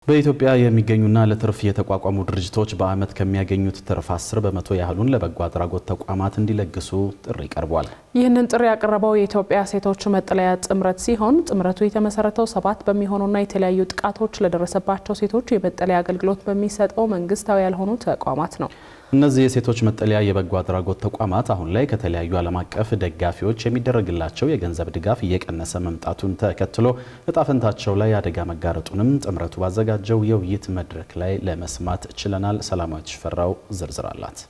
በኢትዮጵያ የሚገኙና ለትርፍ የተቋቋሙ ድርጅቶች በአመት ከሚያገኙት ትርፍ 10% ያህሉን ለበጎ አድራጎት ተቋማት እንዲለግሱ ጥሪ ቀርቧል። ይህንን ጥሪ ያቀረበው የኢትዮጵያ ሴቶች መጠለያ ጥምረት ሲሆን ጥምረቱ የተመሰረተው 7 በሚሆኑና የተለያዩ ጥቃቶች ለደረሰባቸው ሴቶች የመጠለያ አገልግሎት በሚሰጠው መንግስታዊ ያልሆኑ ተቋማት ነው። እነዚህ የሴቶች መጠለያ የበጎ አድራጎት ተቋማት አሁን ላይ ከተለያዩ ዓለም አቀፍ ደጋፊዎች የሚደረግላቸው የገንዘብ ድጋፍ እየቀነሰ መምጣቱን ተከትሎ እጣ ፈንታቸው ላይ አደጋ መጋረጡንም ጥምረቱ ባዘጋጀው የውይይት መድረክ ላይ ለመስማት ችለናል። ሰላማዊት ሽፈራው ዝርዝር አላት።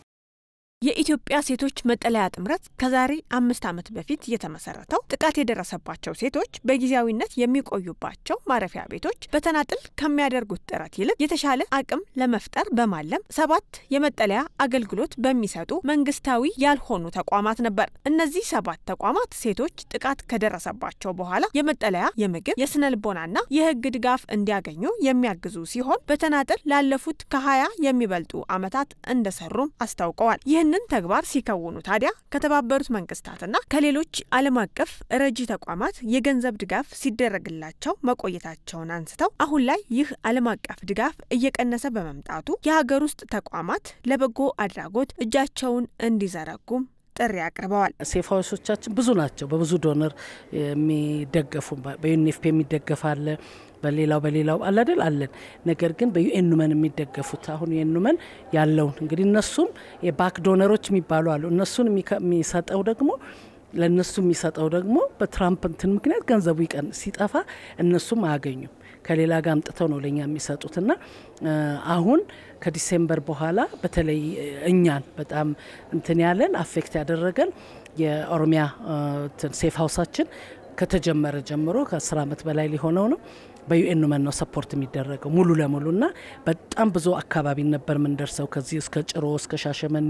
የኢትዮጵያ ሴቶች መጠለያ ጥምረት ከዛሬ 5 ዓመት በፊት የተመሰረተው ጥቃት የደረሰባቸው ሴቶች በጊዜያዊነት የሚቆዩባቸው ማረፊያ ቤቶች በተናጥል ከሚያደርጉት ጥረት ይልቅ የተሻለ አቅም ለመፍጠር በማለም 7 የመጠለያ አገልግሎት በሚሰጡ መንግስታዊ ያልሆኑ ተቋማት ነበር። እነዚህ 7 ተቋማት ሴቶች ጥቃት ከደረሰባቸው በኋላ የመጠለያ፣ የምግብ፣ የስነልቦናና የህግ ድጋፍ እንዲያገኙ የሚያግዙ ሲሆን በተናጥል ላለፉት ከ20 የሚበልጡ ዓመታት እንደሰሩም አስታውቀዋል። ይህንን ተግባር ሲከውኑ ታዲያ ከተባበሩት መንግስታትና ከሌሎች ዓለም አቀፍ ረጂ ተቋማት የገንዘብ ድጋፍ ሲደረግላቸው መቆየታቸውን አንስተው አሁን ላይ ይህ ዓለም አቀፍ ድጋፍ እየቀነሰ በመምጣቱ የሀገር ውስጥ ተቋማት ለበጎ አድራጎት እጃቸውን እንዲዘረጉም ጥሪ አቅርበዋል። ሴፍ ሃውሶቻችን ብዙ ናቸው። በብዙ ዶነር የሚደገፉ በዩኤንኤፍፒ የሚደገፋለ በሌላው አላደል አለን። ነገር ግን በዩኤንመን የሚደገፉት አሁን ዩኤንመን ያለውን እንግዲህ እነሱም የባክ ዶነሮች የሚባሉ አሉ። እነሱን የሚሰጠው ደግሞ ለነሱ የሚሰጠው ደግሞ በትራምፕ እንትን ምክንያት ገንዘቡ ሲጠፋ እነሱም አያገኙም። ከሌላ ጋር አምጥተው ነው ለኛ የሚሰጡትና አሁን ከዲሴምበር በኋላ በተለይ እኛን በጣም እንትን ያለን አፌክት ያደረገን የኦሮሚያ ሴፍ ሃውሳችን ከተጀመረ ጀምሮ ከ10 ዓመት በላይ ሊሆነው ነው። በዩኤንመን ነው ሰፖርት የሚደረገው ሙሉ ለሙሉና በጣም ብዙ አካባቢ ነበር ምን ደርሰው ከዚህ እስከ ጭሮ እስከ ሻሸመኔ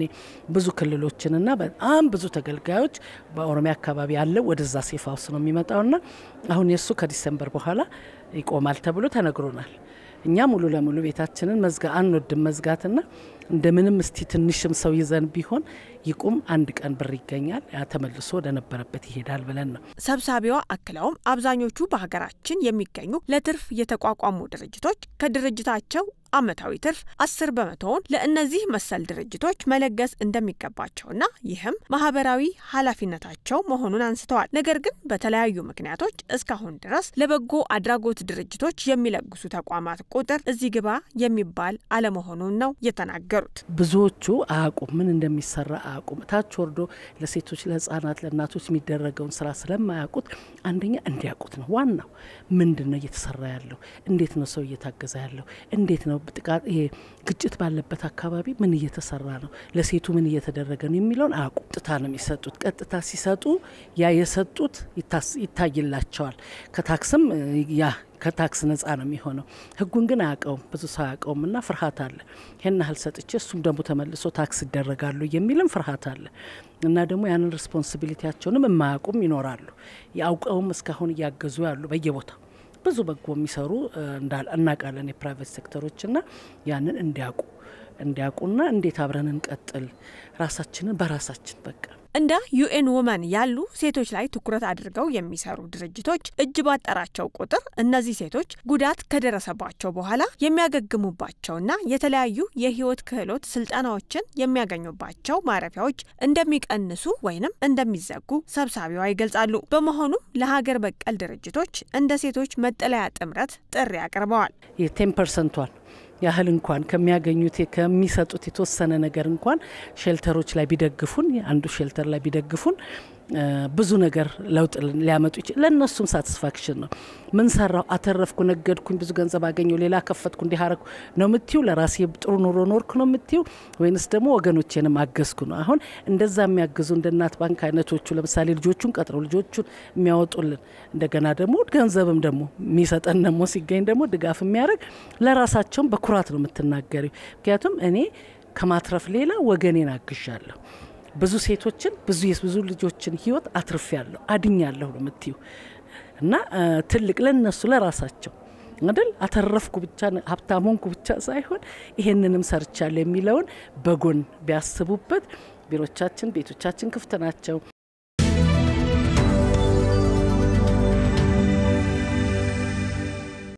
ብዙ ክልሎችንና በጣም ብዙ ተገልጋዮች በኦሮሚያ አካባቢ ያለ ወደዛ ሴፍ ሃውስ ነው የሚመጣውና አሁን የሱ ከዲሴምበር በኋላ ይቆማል ተብሎ ተነግሮናል። እኛ ሙሉ ለሙሉ ቤታችንን አንወድም መዝጋትና እንደምንም እስቲ ትንሽም ሰው ይዘን ቢሆን ይቁም አንድ ቀን ብር ይገኛል ያ ተመልሶ ወደ ነበረበት ይሄዳል ብለን ነው። ሰብሳቢዋ አክለውም አብዛኞቹ በሀገራችን የሚገኙ ለትርፍ የተቋቋሙ ድርጅቶች ከድርጅታቸው አመታዊ ትርፍ 10% ለእነዚህ መሰል ድርጅቶች መለገስ እንደሚገባቸውና ይህም ማህበራዊ ኃላፊነታቸው መሆኑን አንስተዋል። ነገር ግን በተለያዩ ምክንያቶች እስካሁን ድረስ ለበጎ አድራጎት ድርጅቶች የሚለግሱ ተቋማት ቁጥር እዚህ ግባ የሚባል አለመሆኑን ነው የተናገሩት። ብዙዎቹ አያውቁም ምን እንደሚሰራ አያውቁም። ታች ወርዶ ለሴቶች፣ ለህፃናት፣ ለእናቶች የሚደረገውን ስራ ስለማያውቁት አንደኛ እንዲያውቁት ነው ዋናው። ምንድነው እየተሰራ ያለው? እንዴት ነው ሰው እየታገዘ ያለው? እንዴት ነው ጥቃት ይሄ ግጭት ባለበት አካባቢ ምን እየተሰራ ነው? ለሴቱ ምን እየተደረገ ነው የሚለውን አያውቁም። ቀጥታ ነው የሚሰጡት። ቀጥታ ሲሰጡ ያ የሰጡት ይታይላቸዋል። ከታክስም ከታክስ ነፃ ነው የሚሆነው። ህጉን ግን አያውቀውም። ብዙ ሰው አያውቀውምና ፍርሃት አለ። ይሄን ያህል ሰጥቼ እሱም ደግሞ ተመልሶ ታክስ ይደረጋሉ የሚልም ፍርሃት አለ እና ደግሞ ያንን ሪስፖንሲቢሊቲያቸውንም የማያውቁም ይኖራሉ። ያውቀውም እስካሁን እያገዙ ያሉ በየቦታው ብዙ በጎ የሚሰሩ እናቃለን የፕራይቬት ሴክተሮችና ያንን እንዲያውቁና እንዴት አብረን እንቀጥል ራሳችንን በራሳችን በቃ እንደ ዩኤን ወመን ያሉ ሴቶች ላይ ትኩረት አድርገው የሚሰሩ ድርጅቶች እጅ ባጠራቸው ቁጥር እነዚህ ሴቶች ጉዳት ከደረሰባቸው በኋላ የሚያገግሙባቸውና የተለያዩ የህይወት ክህሎት ስልጠናዎችን የሚያገኙባቸው ማረፊያዎች እንደሚቀንሱ ወይንም እንደሚዘጉ ሰብሳቢዋ ይገልጻሉ። በመሆኑም ለሀገር በቀል ድርጅቶች እንደ ሴቶች መጠለያ ጥምረት ጥሪ አቅርበዋል። የ10% ያህል እንኳን ከሚያገኙት ከሚሰጡት የተወሰነ ነገር እንኳን ሼልተሮች ላይ ቢደግፉን አንዱ ሼልተር ላይ ቢደግፉን ብዙ ነገር ለውጥ ሊያመጡ ይችላል። ለነሱም ሳቲስፋክሽን ነው። ምን ሰራው አተረፍኩ፣ ነገድኩኝ፣ ብዙ ገንዘብ አገኘው፣ ሌላ ከፈትኩ፣ እንዲያረኩ ነው የምትዩ? ለራሴ ጥሩ ኑሮ ኖርኩ ነው የምትዩ? ወይንስ ደግሞ ወገኖቼንም አገዝኩ ነው? አሁን እንደዛ የሚያግዙ እንደ እናት ባንክ አይነቶቹ ለምሳሌ ልጆቹን ቀጥረው ልጆቹን የሚያወጡልን እንደገና ደግሞ ገንዘብም ደግሞ የሚሰጠን ደግሞ ሲገኝ ደግሞ ድጋፍ የሚያደርግ ለራሳቸውም በኩራት ነው የምትናገሪው። ምክንያቱም እኔ ከማትረፍ ሌላ ወገኔን አግዣለሁ። ብዙ ሴቶችን ብዙ ልጆችን ህይወት አትርፌያለሁ አድኛለሁ ነው የምትዩ እና ትልቅ ለነሱ ለራሳቸው አይደል አተረፍኩ ብቻ ሀብታም ሆንኩ ብቻ ሳይሆን ይሄንንም ሰርቻለሁ የሚለውን በጎን ቢያስቡበት ቢሮቻችን ቤቶቻችን ክፍት ናቸው።